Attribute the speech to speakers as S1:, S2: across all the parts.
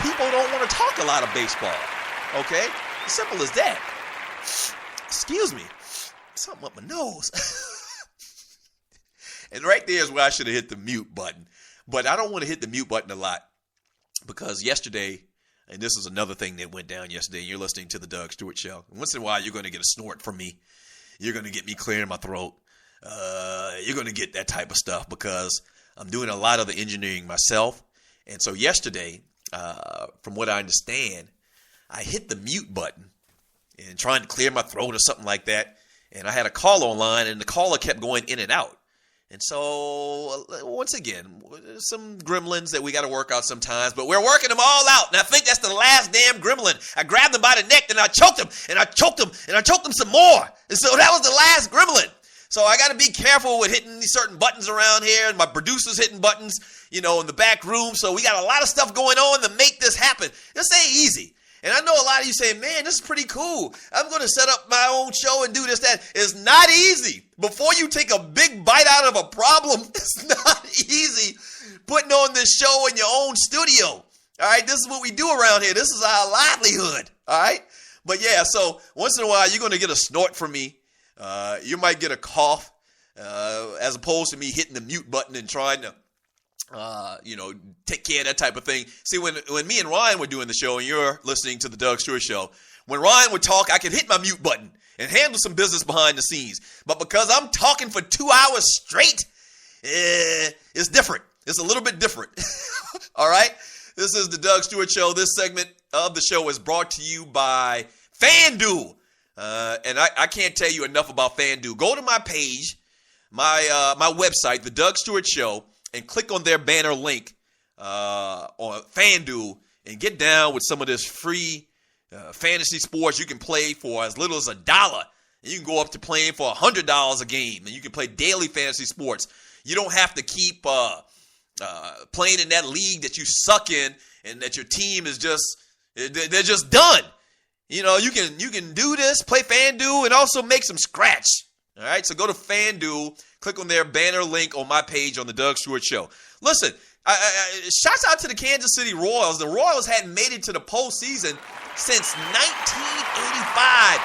S1: people don't want to talk a lot of baseball. Okay? Simple as that. Excuse me. Something up my nose. And right there is where I should have hit the mute button. But I don't want to hit the mute button a lot because yesterday, and this is another thing that went down yesterday, and you're listening to the Doug Stewart Show. And once in a while, you're going to get a snort from me. You're going to get me clearing my throat. You're going to get that type of stuff because I'm doing a lot of the engineering myself. And so yesterday, from what I understand, I hit the mute button and trying to clear my throat or something like that. And I had a caller online, and the caller kept going in and out. And so, once again, some gremlins that we got to work out sometimes, but we're working them all out. And I think that's the last damn gremlin. I grabbed him by the neck, and I choked him, and I choked him, and I choked him some more. And so that was the last gremlin. So I got to be careful with hitting these certain buttons around here, and my producer's hitting buttons, in the back room. So we got a lot of stuff going on to make this happen. This ain't easy. And I know a lot of you say, man, this is pretty cool. I'm going to set up my own show and do this, that. It's not easy. Before you take a big bite out of a problem, it's not easy putting on this show in your own studio. All right, this is what we do around here. This is our livelihood. All right. But yeah, so once in a while, you're going to get a snort from me. You might get a cough as opposed to me hitting the mute button and trying to take care of that type of thing. See, when me and Ryan were doing the show and you're listening to the Doug Stewart Show, when Ryan would talk, I could hit my mute button and handle some business behind the scenes. But because I'm talking for 2 hours straight, it's different. It's a little bit different. All right? This is the Doug Stewart Show. This segment of the show is brought to you by FanDuel. And I can't tell you enough about FanDuel. Go to my page, my website, the Doug Stewart Show, and click on their banner link on FanDuel and get down with some of this free fantasy sports you can play for as little as $1. And you can go up to playing for $100 a game, and you can play daily fantasy sports. You don't have to keep playing in that league that you suck in and that your team is they're just done. You can do this, play FanDuel, and also make some scratch. All right, so go to FanDuel, click on their banner link on my page on the Doug Stewart Show. Listen, shouts out to the Kansas City Royals. The Royals hadn't made it to the postseason since 1985.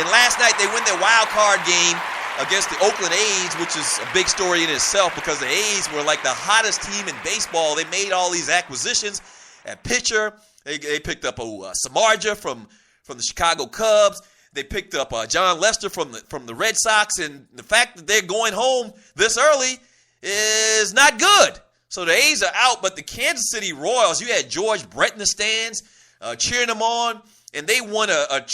S1: And last night they win their wild card game against the Oakland A's, which is a big story in itself because the A's were like the hottest team in baseball. They made all these acquisitions at pitcher. They picked up Samardzija from the Chicago Cubs. They picked up John Lester from the Red Sox, and the fact that they're going home this early is not good. So the A's are out, but the Kansas City Royals, you had George Brett in the stands cheering them on, and they won a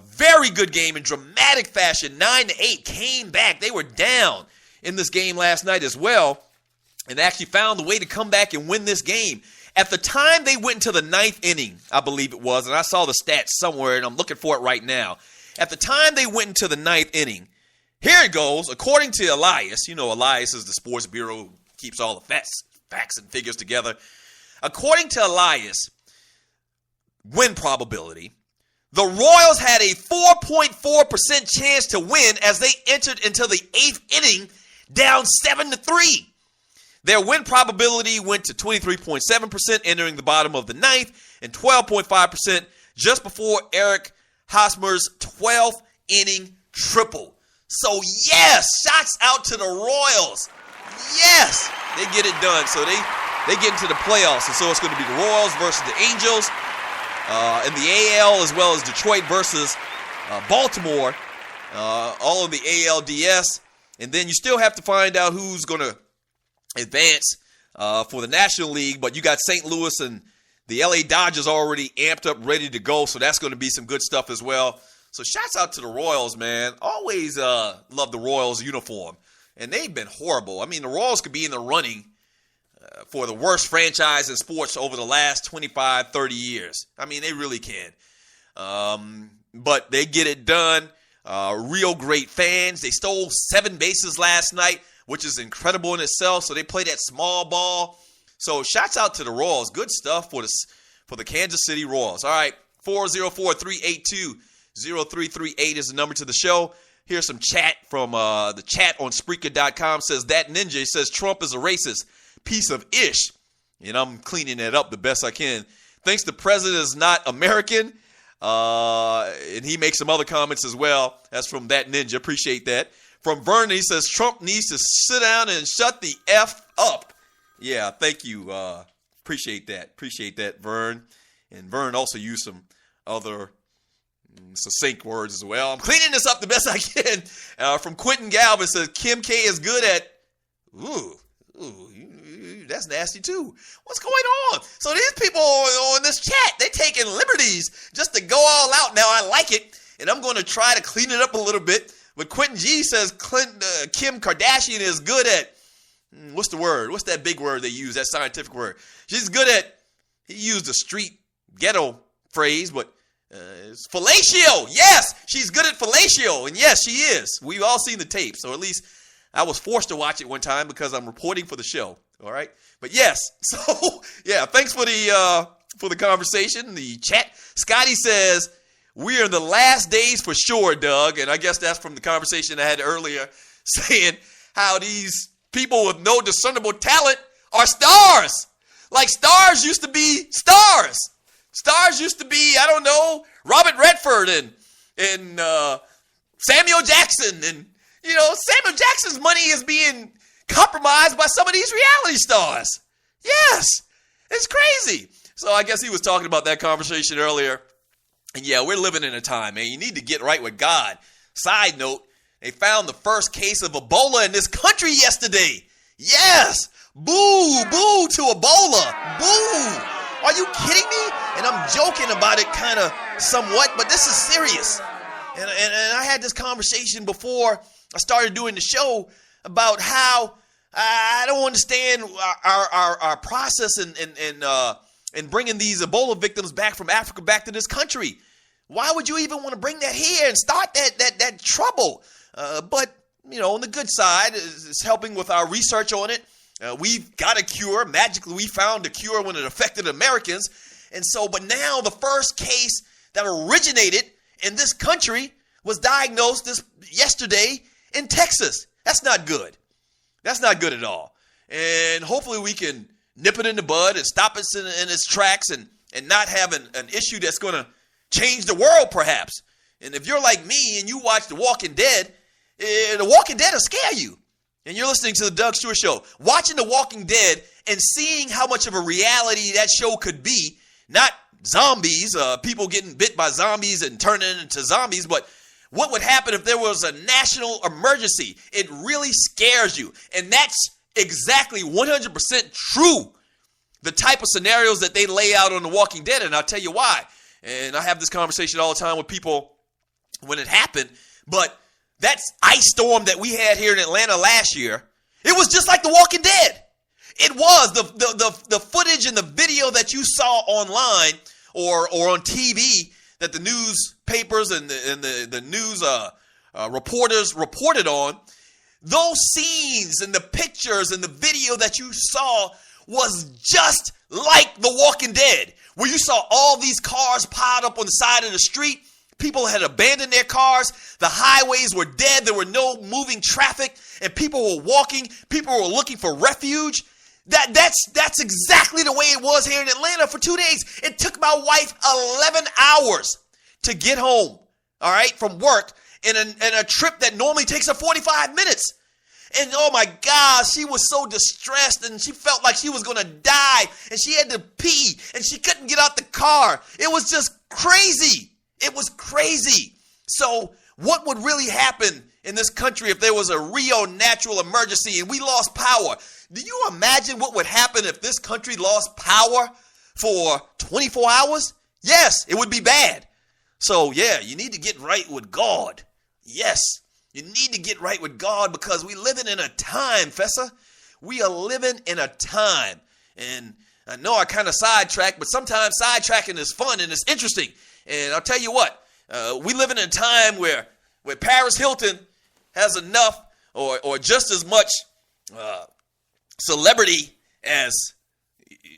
S1: very good game in dramatic fashion, 9-8, came back. They were down in this game last night as well, and actually found the way to come back and win this game. At the time they went into the ninth inning, I believe it was, and I saw the stats somewhere, and I'm looking for it right now. At the time they went into the ninth inning, here it goes. According to Elias, Elias is the sports bureau, keeps all the facts and figures together. According to Elias, win probability, the Royals had a 4.4% chance to win as they entered into the eighth inning down 7-3. Their win probability went to 23.7% entering the bottom of the ninth and 12.5% just before Eric Hosmer's 12th inning triple. So, yes, shots out to the Royals. Yes, they get it done. So they get into the playoffs. And so it's going to be the Royals versus the Angels in the AL, as well as Detroit versus Baltimore, all of the ALDS. And then you still have to find out who's going to advance for the National League, but you got St. Louis and the LA Dodgers already amped up, ready to go, so that's going to be some good stuff as well. So shouts out to the Royals, man. Always love the Royals uniform, and they've been horrible. I mean, the Royals could be in the running for the worst franchise in sports over the last 25, 30 years. I mean, they really can. But they get it done. Real great fans. They stole 7 bases last night, which is incredible in itself. So they play that small ball. So shouts out to the Royals. Good stuff for the Kansas City Royals. All right, 404-382-0338 is the number to the show. Here's some chat from the chat on Spreaker.com. Says that ninja says Trump is a racist piece of ish. and I'm cleaning that up the best I can. Thinks the president is not American, and he makes some other comments as well. That's from That Ninja. Appreciate that. From Vernon, he says Trump needs to sit down and shut the F up. Yeah, thank you. Appreciate that, Vern. And Vern also used some other succinct words as well. I'm cleaning this up the best I can. From Quentin Galvin says Kim K is good at. Ooh, that's nasty too. What's going on? So these people on this chat, they taking liberties just to go all out. Now I like it, and I'm going to try to clean it up a little bit. But Quentin G says Kim Kardashian is good at. What's the word? What's that big word they use? That scientific word. She's good at. He used a street ghetto phrase, but it's fellatio. Yes, she's good at fellatio, and yes, she is. We've all seen the tape, so at least I was forced to watch it one time because I'm reporting for the show. All right, but yes. So yeah, thanks for the conversation, the chat. Scotty says we are in the last days for sure, Doug, and I guess that's from the conversation I had earlier, saying how these people with no discernible talent are stars. Like stars used to be stars. Stars used to be, I don't know, Robert Redford and Samuel Jackson. And, Samuel Jackson's money is being compromised by some of these reality stars. Yes, it's crazy. So I guess he was talking about that conversation earlier. And yeah, we're living in a time, man. You need to get right with God. Side note, they found the first case of Ebola in this country yesterday. Yes. Boo to Ebola. Boo. Are you kidding me? And I'm joking about it kind of somewhat, but this is serious. And I had this conversation before I started doing the show about how I don't understand our process in bringing these Ebola victims back from Africa back to this country. Why would you even want to bring that here and start that trouble? But, on the good side, it's helping with our research on it. We've got a cure. Magically, we found a cure when it affected Americans. And so, but now the first case that originated in this country was diagnosed yesterday in Texas. That's not good. That's not good at all. And hopefully we can nip it in the bud and stop it in its tracks and not have an issue that's going to change the world, perhaps. And if you're like me and you watch The Walking Dead, The Walking Dead will scare you. And you're listening to the Doug Stewart Show. Watching The Walking Dead and seeing how much of a reality that show could be, not zombies, people getting bit by zombies and turning into zombies, but what would happen if there was a national emergency? It really scares you. And that's exactly 100% true. The type of scenarios that they lay out on The Walking Dead, and I'll tell you why. And I have this conversation all the time with people when it happened, but that ice storm that we had here in Atlanta last year, it was just like The Walking Dead. It was the footage and the video that you saw online or on TV that the newspapers and the news reporters reported on. Those scenes and the pictures and the video that you saw was just like The Walking Dead, where you saw all these cars piled up on the side of the street. People had abandoned their cars. The highways were dead. There were no moving traffic, and people were walking. People were looking for refuge. That's exactly the way it was here in Atlanta for 2 days. It took my wife 11 hours to get home, all right, from work in a trip that normally takes her 45 minutes. And oh my God, she was so distressed and she felt like she was going to die and she had to pee and she couldn't get out the car. It was just crazy. It was crazy. So what would really happen in this country if there was a real natural emergency and we lost power? Do you imagine what would happen if this country lost power for 24 hours? Yes, it would be bad. So yeah, you need to get right with God. Yes, you need to get right with God because we living in a time, Fessa. We are living in a time. And I know I kind of sidetracked, but sometimes sidetracking is fun and it's interesting. And I'll tell you what, we live in a time where Paris Hilton has enough or just as much celebrity as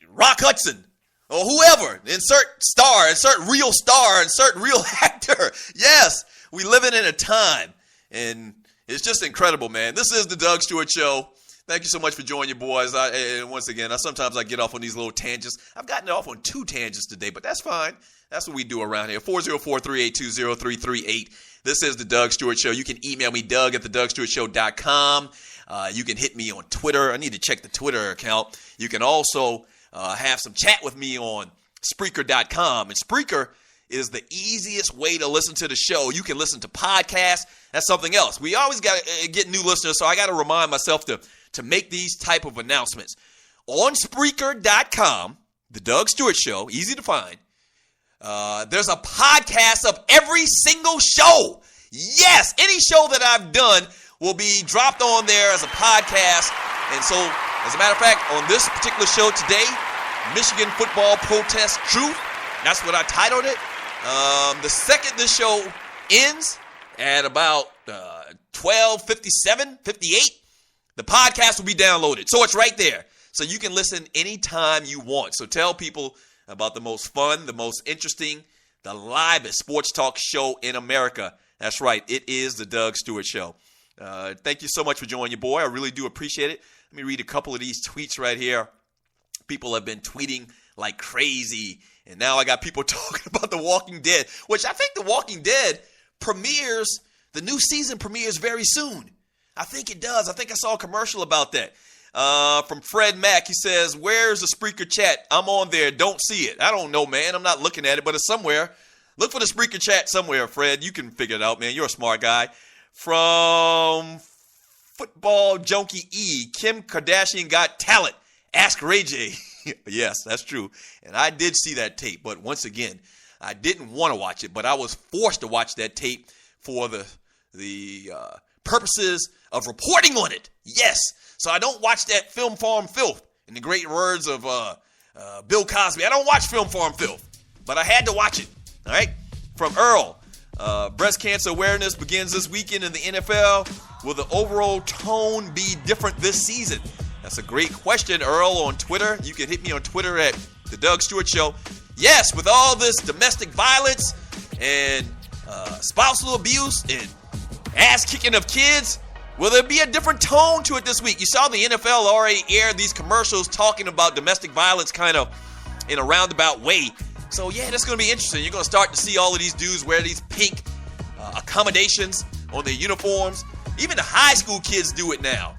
S1: Rock Hudson or whoever. Insert star, insert real actor. Yes, we living in a time. And it's just incredible, man. This is the Doug Stewart Show. Thank you so much for joining your boys. And once again, sometimes I get off on these little tangents. I've gotten off on 2 tangents today, but that's fine. That's what we do around here. 404-382-0338. This is the Doug Stewart Show. You can email me, Doug@thedougstewartshow.com. You can hit me on Twitter. I need to check the Twitter account. You can also have some chat with me on Spreaker.com. And Spreaker is the easiest way to listen to the show. You can listen to podcasts. That's something else. We always got to get new listeners, so I got to remind myself to make these type of announcements. On Spreaker.com, the Doug Stewart Show, easy to find, there's a podcast of every single show. Yes, any show that I've done will be dropped on there as a podcast. And so, as a matter of fact, on this particular show today, Michigan Football Protest Truth, that's what I titled it. The second this show ends at about 12:57, 58, the podcast will be downloaded. So it's right there. So you can listen anytime you want. So tell people about the most fun, the most interesting, the livest sports talk show in America. That's right. It is the Doug Stewart Show. Thank you so much for joining your boy. I really do appreciate it. Let me read a couple of these tweets right here. People have been tweeting like crazy. And now I got people talking about The Walking Dead, which I think The Walking Dead premieres, the new season premieres very soon. I think it does. I think I saw a commercial about that. From Fred Mack, he says, where's the Spreaker chat? I'm on there. Don't see it. I don't know, man. I'm not looking at it, but it's somewhere. Look for the Spreaker chat somewhere, Fred. You can figure it out, man. You're a smart guy. From Football Junkie E, Kim Kardashian got talent. Ask Ray J. Yes, that's true. And I did see that tape, but once again, I didn't want to watch it, but I was forced to watch that tape for the purposes of reporting on it. Yes. So I don't watch that Film Farm Filth. In the great words of Bill Cosby, I don't watch Film Farm Filth, but I had to watch it. All right. From Earl, breast cancer awareness begins this weekend in the NFL. Will the overall tone be different this season? That's a great question, Earl, on Twitter. You can hit me on Twitter at The Doug Stewart Show. Yes, with all this domestic violence and spousal abuse and ass-kicking of kids, will there be a different tone to it this week? You saw the NFL already air these commercials talking about domestic violence kind of in a roundabout way. So, yeah, that's going to be interesting. You're going to start to see all of these dudes wear these pink accommodations on their uniforms. Even the high school kids do it now,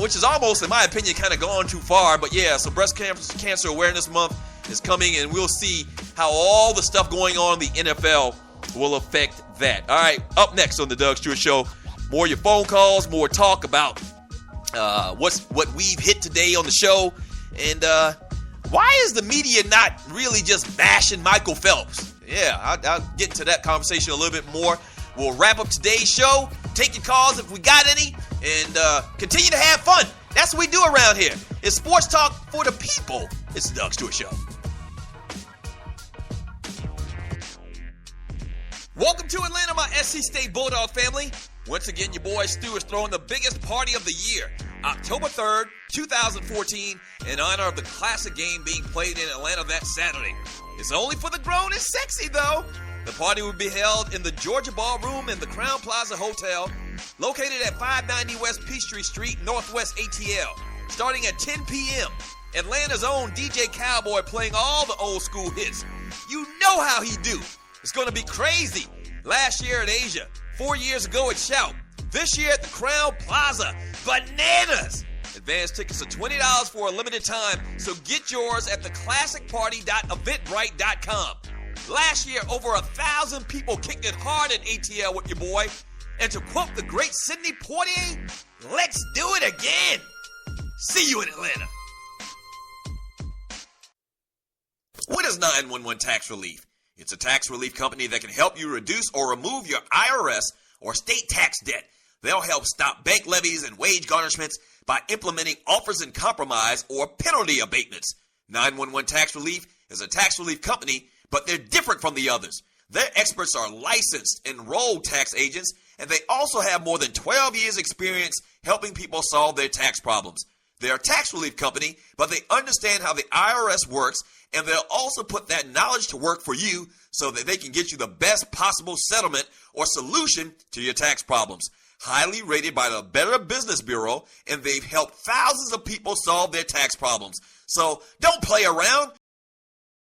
S1: which is almost, in my opinion, kind of gone too far. But, yeah, so Breast Cancer Awareness Month is coming, and we'll see how all the stuff going on in the NFL will affect that. All right, up next on the Doug Stewart Show, more of your phone calls, more talk about what we've hit today on the show, and why is the media not really just bashing Michael Phelps? Yeah, I'll get into that conversation a little bit more. We'll wrap up today's show, take your calls if we got any, and continue to have fun. That's what we do around here. It's sports talk for the people. It's the Doug Stewart Show. Welcome to Atlanta, my SC State Bulldog family. Once again, your boy Stu is throwing the biggest party of the year, October 3rd, 2014, in honor of the classic game being played in Atlanta that Saturday. It's only for the grown and sexy, though. The party will be held in the Georgia Ballroom in the Crown Plaza Hotel, located at 590 West Peachtree Street, Northwest ATL, starting at 10 p.m. Atlanta's own DJ Cowboy playing all the old school hits. You know how he do. It's going to be crazy. Last year at Asia, 4 years ago at Shout, this year at the Crown Plaza, bananas! Advance tickets are $20 for a limited time, so get yours at theclassicparty.eventbrite.com. Last year, over 1,000 people kicked it hard at ATL with your boy. And to quote the great Sidney Poitier, let's do it again. See you in Atlanta. What is 911 Tax Relief? It's a tax relief company that can help you reduce or remove your IRS or state tax debt. They'll help stop bank levies and wage garnishments by implementing offers in compromise or penalty abatements. 911 Tax Relief is a tax relief company, but they're different from the others. Their experts are licensed, enrolled tax agents, and they also have more than 12 years experience helping people solve their tax problems. They're a tax relief company, but they understand how the IRS works, and they'll also put that knowledge to work for you so that they can get you the best possible settlement or solution to your tax problems. highly rated by the Better Business Bureau, and they've helped thousands of people solve their tax problems. So don't play around.